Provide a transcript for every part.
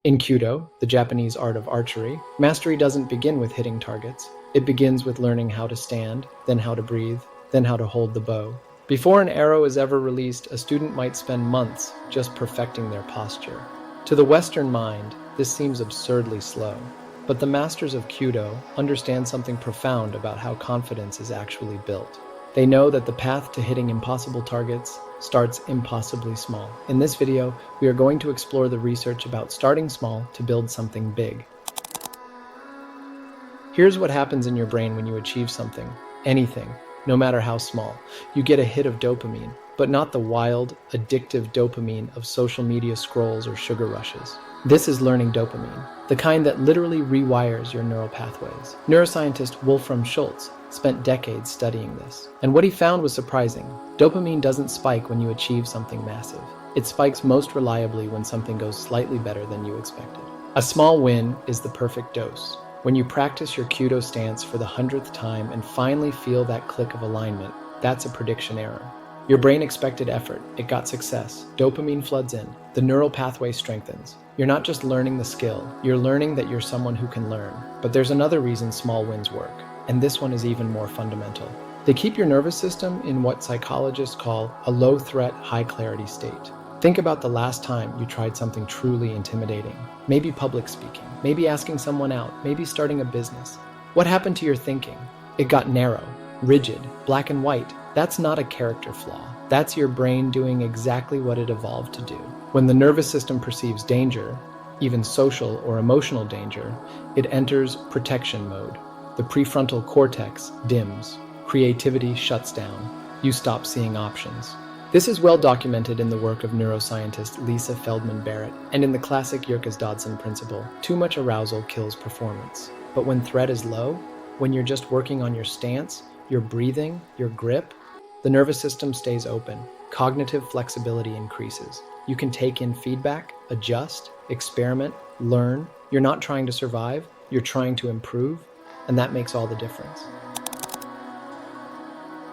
In Kyudo, the Japanese art of archery, mastery doesn't begin with hitting targets. It begins with learning how to stand, then how to breathe, then how to hold the bow. Before an arrow is ever released, a student might spend months just perfecting their posture. To the Western mind, this seems absurdly slow. But the masters of Kyudo understand something profound about how confidence is actually built. They know that the path to hitting impossible targets starts impossibly small. In this video, we are going to explore the research about starting small to build something big. Here's what happens in your brain when you achieve something, anything, no matter how small. You get a hit of dopamine, but not the wild, addictive dopamine of social media scrolls or sugar rushes. This is learning dopamine, the kind that literally rewires your neural pathways. Neuroscientist Wolfram Schultz spent decades studying this, and what he found was surprising. Dopamine doesn't spike when you achieve something massive. It spikes most reliably when something goes slightly better than you expected. A small win is the perfect dose. When you practice your Kyudo stance for the 100th time and finally feel that click of alignment, that's a prediction error. Your brain expected effort, it got success, dopamine floods in, the neural pathway strengthens. You're not just learning the skill, you're learning that you're someone who can learn. But there's another reason small wins work, and this one is even more fundamental. They keep your nervous system in what psychologists call a low-threat, high-clarity state. Think about the last time you tried something truly intimidating. Maybe public speaking, maybe asking someone out, maybe starting a business. What happened to your thinking? It got narrow, rigid, black and white. That's not a character flaw. That's your brain doing exactly what it evolved to do. When the nervous system perceives danger, even social or emotional danger, it enters protection mode. The prefrontal cortex dims. Creativity shuts down. You stop seeing options. This is well documented in the work of neuroscientist Lisa Feldman Barrett and in the classic Yerkes-Dodson principle. Too much arousal kills performance. But when threat is low, when you're just working on your stance, your breathing, your grip, the nervous system stays open. Cognitive flexibility increases. You can take in feedback, adjust, experiment, learn. You're not trying to survive, you're trying to improve, and that makes all the difference.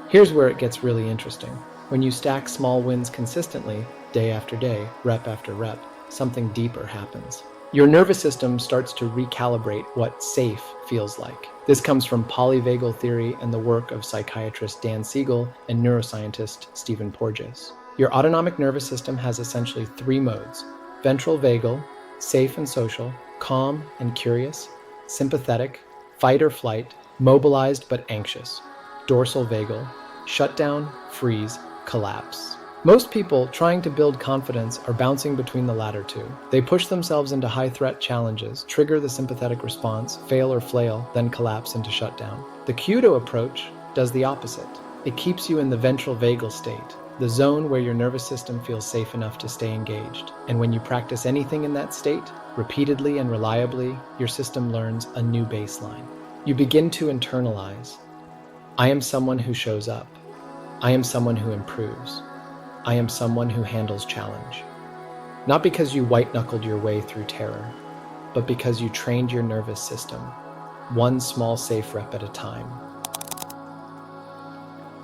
Here's where it gets really interesting. When you stack small wins consistently, day after day, rep after rep, something deeper happens. Your nervous system starts to recalibrate what safe feels like. This comes from polyvagal theory and the work of psychiatrist Dan Siegel and neuroscientist Stephen Porges. Your autonomic nervous system has essentially three modes: ventral vagal, safe and social, calm and curious, sympathetic, fight or flight, mobilized but anxious, dorsal vagal, shutdown, freeze, collapse. Most people trying to build confidence are bouncing between the latter two. They push themselves into high-threat challenges, trigger the sympathetic response, fail or flail, then collapse into shutdown. The Kyudo approach does the opposite. It keeps you in the ventral vagal state, the zone where your nervous system feels safe enough to stay engaged. And when you practice anything in that state, repeatedly and reliably, your system learns a new baseline. You begin to internalize. I am someone who shows up. I am someone who improves. I am someone who handles challenge. Not because you white-knuckled your way through terror, but because you trained your nervous system, one small safe rep at a time.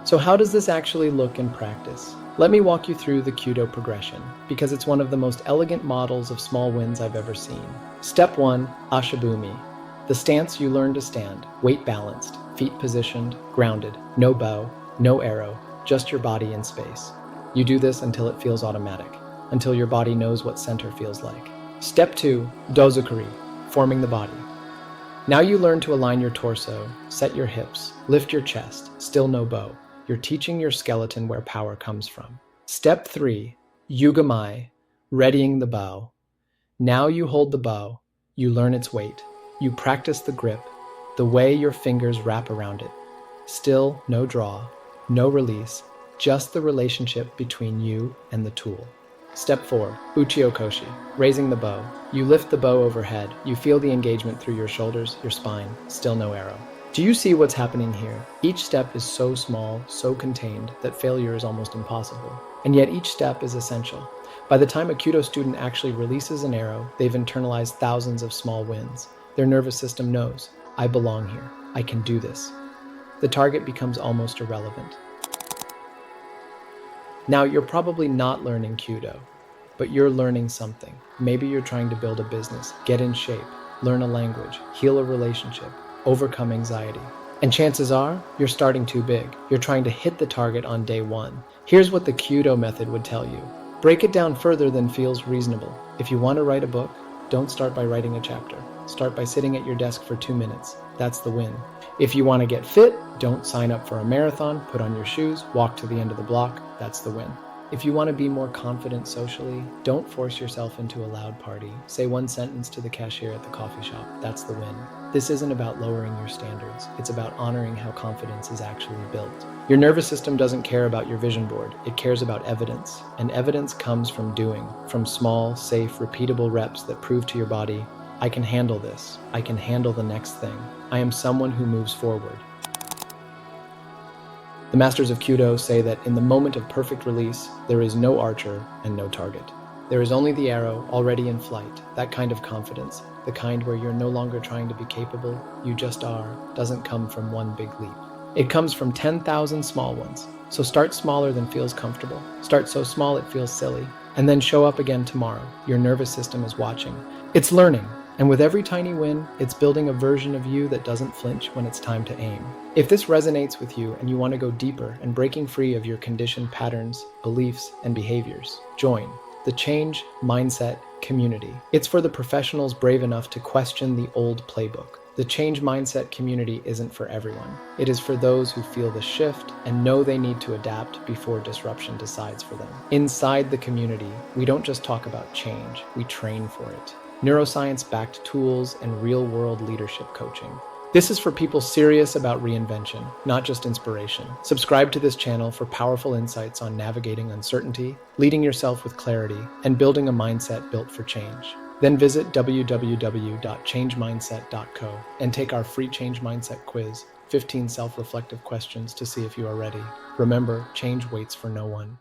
So how does this actually look in practice? Let me walk you through the Kyudo progression, because it's one of the most elegant models of small wins I've ever seen. Step 1, Ashabumi. The stance you learn to stand, weight balanced, feet positioned, grounded, no bow, no arrow, just your body in space. You do this until it feels automatic, until your body knows what center feels like. Step 2, Dozukuri, forming the body. Now you learn to align your torso, set your hips, lift your chest, still no bow. You're teaching your skeleton where power comes from. Step 3, Yugamai, readying the bow. Now you hold the bow, you learn its weight, you practice the grip, the way your fingers wrap around it. Still no draw, no release, just the relationship between you and the tool. Step 4, Uchiokoshi, raising the bow. You lift the bow overhead. You feel the engagement through your shoulders, your spine, still no arrow. Do you see what's happening here? Each step is so small, so contained, that failure is almost impossible. And yet each step is essential. By the time a Kyudo student actually releases an arrow, they've internalized thousands of small wins. Their nervous system knows, I belong here. I can do this. The target becomes almost irrelevant. Now, you're probably not learning Kyudo, but you're learning something. Maybe you're trying to build a business, get in shape, learn a language, heal a relationship, overcome anxiety. And chances are, you're starting too big. You're trying to hit the target on day one. Here's what the Kyudo Method would tell you. Break it down further than feels reasonable. If you want to write a book, don't start by writing a chapter. Start by sitting at your desk for 2 minutes. That's the win. If you want to get fit, don't sign up for a marathon, put on your shoes, walk to the end of the block. That's the win. If you want to be more confident socially, don't force yourself into a loud party. Say one sentence to the cashier at the coffee shop. That's the win. This isn't about lowering your standards. It's about honoring how confidence is actually built. Your nervous system doesn't care about your vision board. It cares about evidence. And evidence comes from doing, from small, safe, repeatable reps that prove to your body, I can handle this. I can handle the next thing. I am someone who moves forward. The masters of Kyudo say that in the moment of perfect release, there is no archer and no target. There is only the arrow already in flight. That kind of confidence, the kind where you're no longer trying to be capable, you just are, doesn't come from one big leap. It comes from 10,000 small ones. So start smaller than feels comfortable. Start so small it feels silly. And then show up again tomorrow. Your nervous system is watching. It's learning. And with every tiny win, it's building a version of you that doesn't flinch when it's time to aim. If this resonates with you and you want to go deeper and breaking free of your conditioned patterns, beliefs, and behaviors, join the Change Mindset community. It's for the professionals brave enough to question the old playbook. The Change Mindset community isn't for everyone. It is for those who feel the shift and know they need to adapt before disruption decides for them. Inside the community, we don't just talk about change, we train for it. Neuroscience-backed tools and real-world leadership coaching. This is for people serious about reinvention, not just inspiration. Subscribe to this channel for powerful insights on navigating uncertainty, leading yourself with clarity, and building a mindset built for change. Then visit www.changemindset.co and take our free Change Mindset quiz, 15 self-reflective questions to see if you are ready. Remember, change waits for no one.